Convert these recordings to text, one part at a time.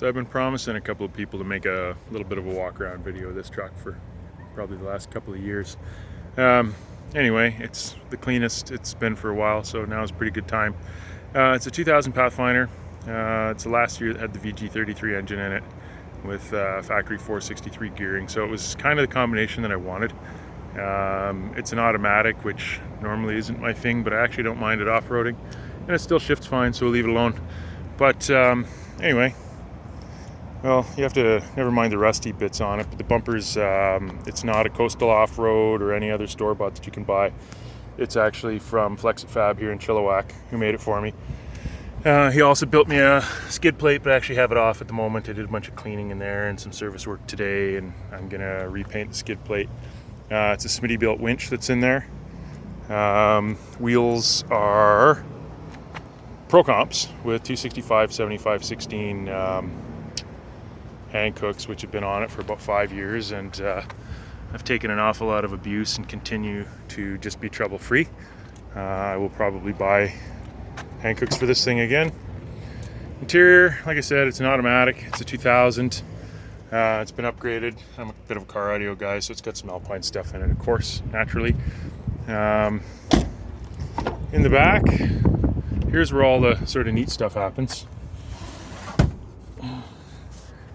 So I've been promising a couple of people to make a little bit of a walk around video of this truck for probably the last couple of years. Anyway, it's the cleanest it's been for a while, so now is a pretty good time. It's a 2000 Pathfinder. It's the last year that had the VG33 engine in it with factory 463 gearing, so it was kind of the combination that I wanted. It's an automatic, which normally isn't my thing, but I actually don't mind it off-roading, and it still shifts fine, so we'll leave it alone. But anyway, well, you have to never mind the rusty bits on it, but the bumpers, it's not a coastal off-road or any other store-bought that you can buy. It's actually from Flex-It Fab here in Chilliwack, who made it for me. He also built me a skid plate, but I actually have it off at the moment. I did a bunch of cleaning in there and some service work today, and I'm gonna repaint the skid plate. It's a Smittybilt winch that's in there. Wheels are Pro Comps with 265, 75, 16 Hankooks, which have been on it for about 5 years, and I've taken an awful lot of abuse and continue to just be trouble-free. I will probably buy Hankooks for this thing again. Interior, like I said, it's an automatic. It's a 2000. It's been upgraded. I'm a bit of a car audio guy, so it's got some Alpine stuff in it, of course, naturally. In the back, here's where all the sort of neat stuff happens.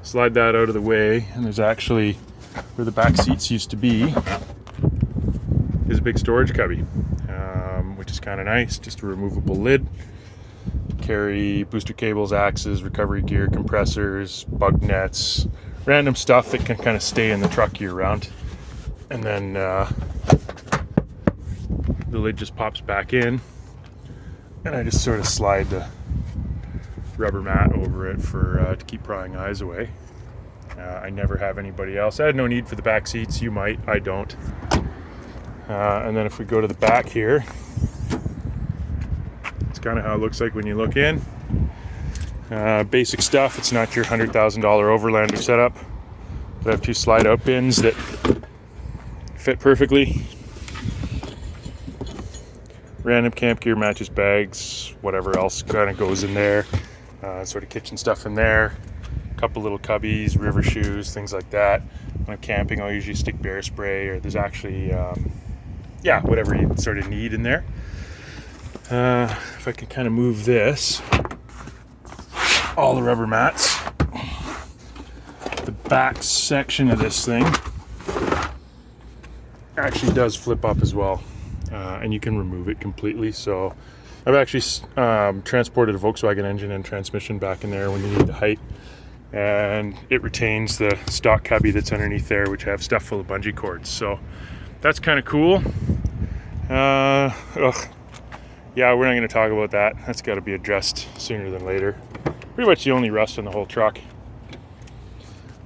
Slide that out of the way, and there's actually, where the back seats used to be, is a big storage cubby, which is kind of nice. Just a removable lid. Carry booster cables, axes, recovery gear, compressors, bug nets, random stuff that can kind of stay in the truck year round. And then the lid just pops back in, and I just sort of slide the rubber mat over it for to keep prying eyes away. I never have anybody else. I had no need for the back seats. You might, I don't. And then if we go to the back here, it's kind of how it looks like when you look in. Basic stuff. It's not your $100,000 Overlander setup, but I have 2 slide-out bins that fit perfectly. Random camp gear, matches, bags, whatever else kind of goes in there. Sort of kitchen stuff in there. A couple little cubbies, river shoes, things like that. When I'm camping, I'll usually stick bear spray, or there's actually, yeah, whatever you sort of need in there. If I can kind of move this, all the rubber mats. The back section of this thing actually does flip up as well, and you can remove it completely. So I've actually transported a Volkswagen engine and transmission back in there when you need the height, and it retains the stock cubby that's underneath there, which I have stuff full of bungee cords. So that's kind of cool. Yeah, we're not going to talk about that. That's got to be addressed sooner than later. Pretty much the only rust on the whole truck.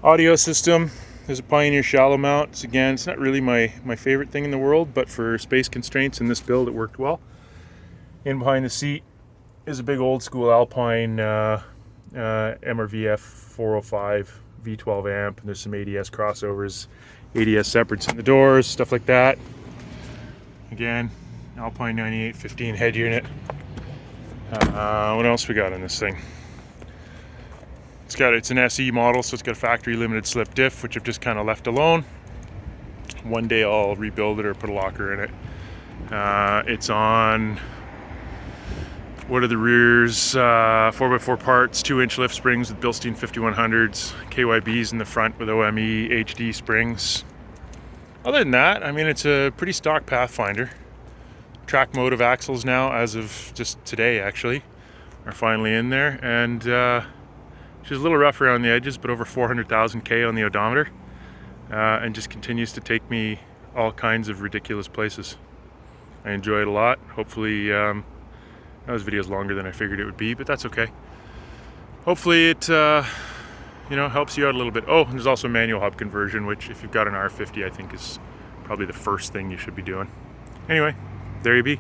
Audio system. There's a Pioneer shallow mount. So again, it's not really my favorite thing in the world, but for space constraints in this build, it worked well. In behind the seat is a big old school Alpine MRVF 405 V12 amp, and there's some ADS crossovers, ADS separates in the doors, stuff like that. Again, Alpine 9815 head unit. What else we got in this thing? It's an SE model, so it's got a factory limited slip diff, which I've just kind of left alone. One day I'll rebuild it or put a locker in it. It's on, what are the rears? 4x4 parts, 2-inch lift springs with Bilstein 5100s, KYBs in the front with OME HD springs. Other than that, I mean, it's a pretty stock Pathfinder. Track motive axles now, as of just today actually, are finally in there, and she's a little rough around the edges, but over 400,000 K on the odometer, and just continues to take me all kinds of ridiculous places. I enjoy it a lot. Hopefully, this video's longer than I figured it would be, but that's okay. Hopefully it helps you out a little bit. Oh, and there's also a manual hub conversion, which if you've got an R50, I think is probably the first thing you should be doing. Anyway, there you be.